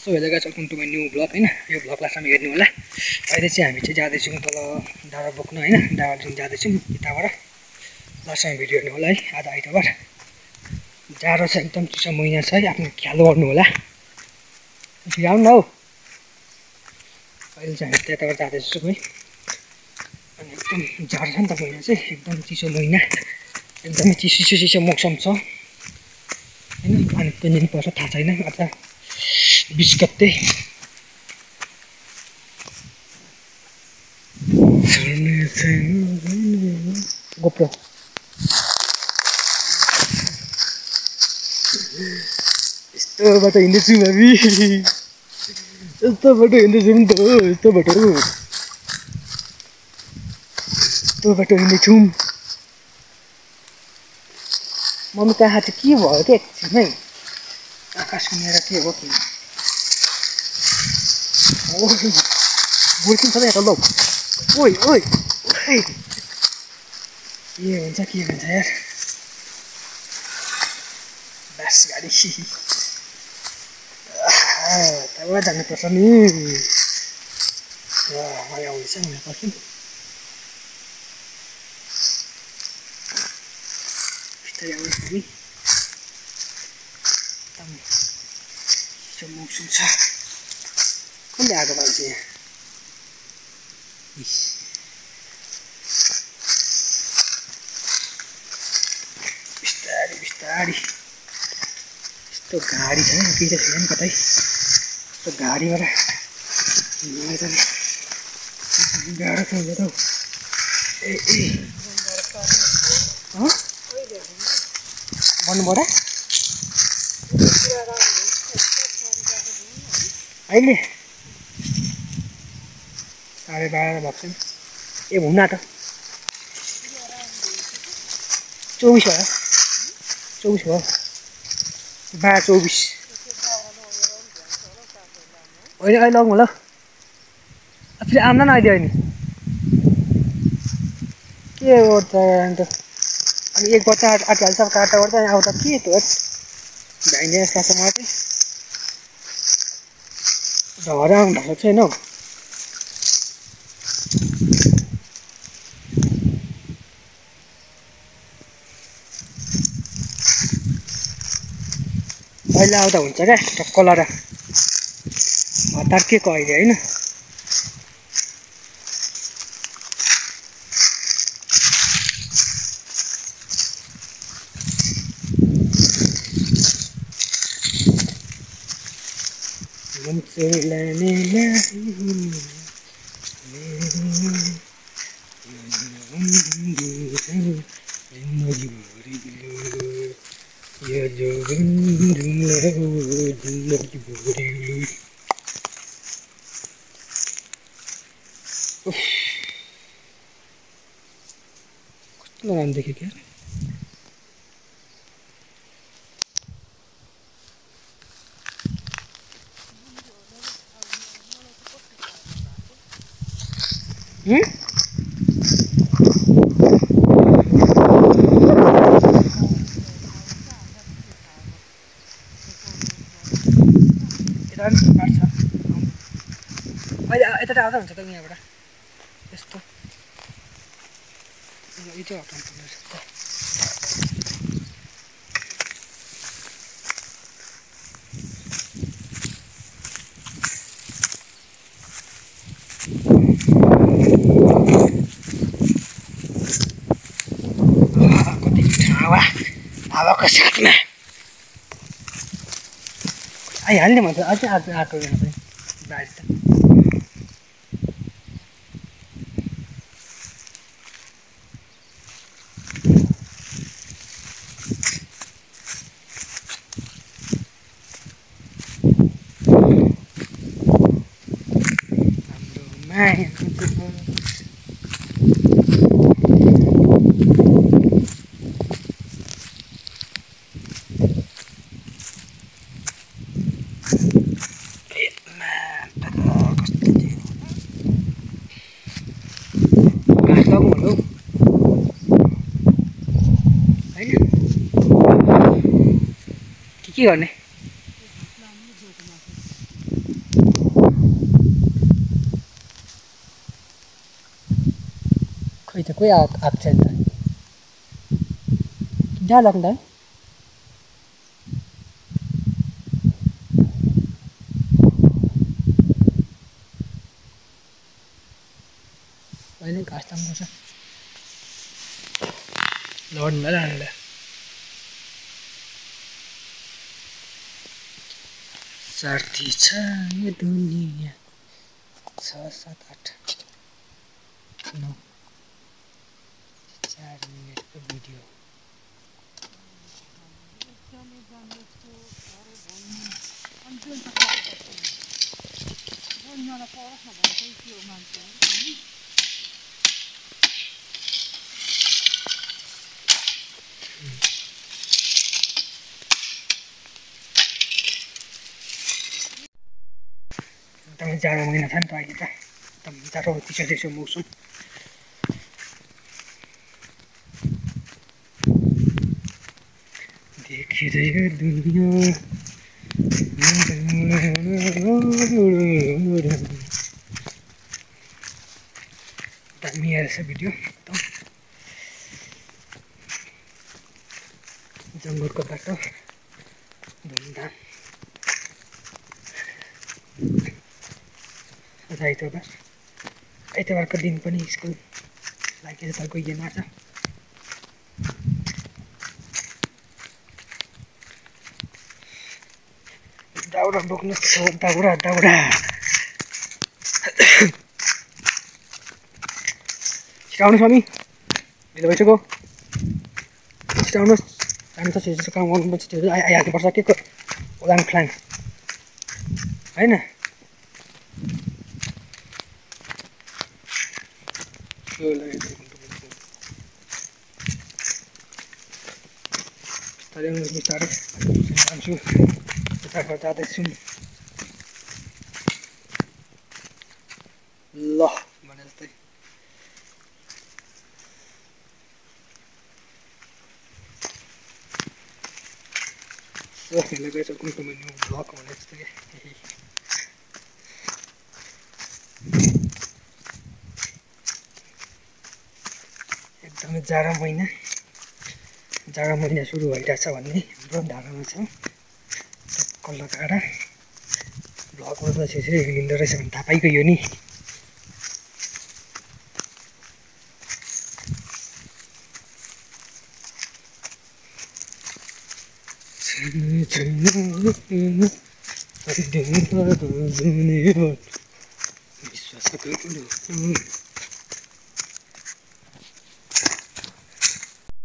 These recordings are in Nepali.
So hello guys, welcome to my new blog हैन। यो ब्लग लास्टमा हेर्नु होला। अहिले चाहिँ हामी चाहिँ जाँदैछौँ तल डाँडा बोक्न हैन, डाँडादेखि जाँदैछौँ यताबाट। लास्टमा भिडियो हेर्नु होला है। आज आइतबार जाडो छ, एकदम चिसो महिना छ है, आफ्नो ख्याल गर्नु होला। आउनु न हौ। अहिले चाहिँ हामी त्यताबाट जाँदैछौँ है। अनि एकदम जाडो छ नि त महिना चाहिँ, एकदम चिसो महिना, एकदमै चिसो मौसम छ हैन। अनि कहिले पर्छ थाहा छैन। आज 20 गते गोप्रो यस्तो बाटो हिँड्दैछौँ हामी, यस्तो बाटो हिँड्दैछौँ नि त, यस्तो बाटो हिँड्दैछौँ। मम्मी कहाँ चाहिँ के भयो क्या एकछिनमै, आकाश कुनेर के हो कि बुर्किन्छ त यहाँ त लौ। ओइ ओइ ओइ के हुन्छ यार, बस गाडी त्यहाँबाट जानुपर्छ नि। मलाई आउँदैछ नि पर्खिनु, बिस्तारै आउँदैछ नि। एकदम चिसो मौसम छ। कसले आएको मान्छे यहाँ? बिस्तारी यस्तो गाडी छ नि, केही त छैन कतै। यस्तो गाडीबाट हिँड्नु त गाह्रो छ त हौ। भन्नुबाट अहिले 12:30 भएको छ नि। ए हुन्न त 24 भयो, 24 भयो, 12-24 होइन। अहिले लग्नु होला, फेरि आउँदैन अहिले। अहिले के गर्छ अन्त, अनि एक बच्चा आटिहाल्छ काट्दा गर्दा आउँदा के त हो भाइले यस्तो लाग्छ मलाई चाहिँ। झरा आउनु भएको छैन हौ। अहिले आउँदा हुन्छ क्या टक्क लड हतार के को अहिले होइन। कस्तो नराम्रो देखेँ क्या। अहिले यता आउँदा हुन्छ त यहाँबाट यस्तो यो चाहिँ हटाउनु पर्ने रहेछ। कति हावाको साथमा आइहाल्ने भन्छ। अझै आज आएको यहाँ पनि बाढी त। के गर्ने कोही आएको छैन जहाँ लाग्दा अहिले घाँस ताम्नुपर्छ लड्नु होला हामीलाई साथी छ यो दुनिया 6 7 8 9 4 मिनटको भिडियो एकदमै जाडो महिना छ नि त अहिले त एकदम जाडो चिसो मौसम देखिँदै दुनिया दामी आएछ भिडियो एकदम जङ्गलको बाटो धुमधाम आज आइतबारको दिन पनि स्कुल लागेर त गइएन आज दाउरा बोक्नु छ दाउरा छिटाउनु स्वामी ढिलो भइसक्यो छिटाउनुहोस् हामी त छिटो काम गर्नुपर्छ त्यो आइहाल्नुपर्छ के को ओलाङ फ्लाङ होइन बिस्तारै जान्छु यताबाट जाँदैछु ल भने जस्तै हेर्दै गएछ कुन कुन भ्लग भने जस्तै एकदमै जाडो महिना सुरु भइरहेछ भन्ने हाम्रो धारणा छ टक्क लगाएर भ्लगहरू त यसरी हिँड्दो रहेछ भने थाहा पाइगयो नि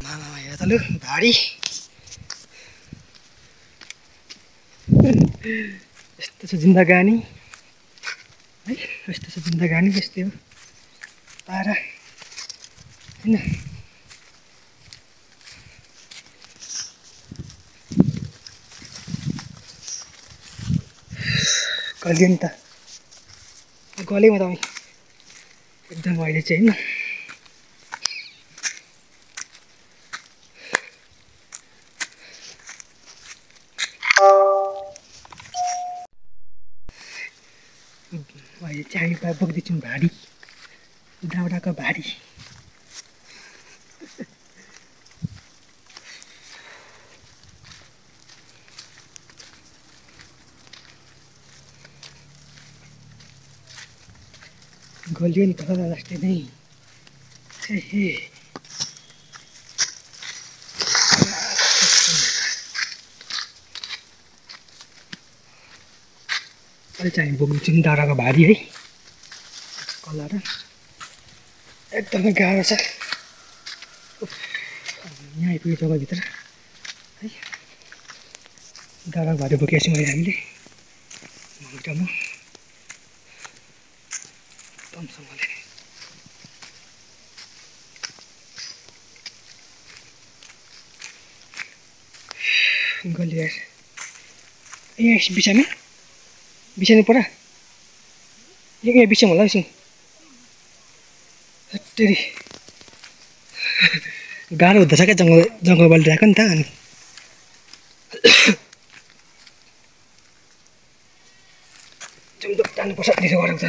मामा हेर त लु भारी यस्तो छ जिन्दगानी है यस्तो छ जिन्दगानी यस्तै हो पारा हैन गल्यो नि त गल्यो म त एकदम अहिले चाहिँ हैन अहिले चाहिँ हामी बोक्दैछौँ भारी दाउराको भारी गल्यो नि त लास्टै नै हे अहिले चाहिँ हामी बोक्दैछौँ दाउराको भारी है कलर एकदमै गाह्रो छ यहाँ आइपुग्यो जग्गाभित्र है दाउराको भारी बोकेको छौँ अहिले हामीले घुम्टामा एकदमसँगले गल्यो यहाँ बिसानु पर्यो यहाँ बिसाउँ होला एकछिन हत्तेरी गाह्रो हुँदैछ क्या जङ्गलबाट ल्याएको नि त अनि जानुपर्छ ढिलो गरेको त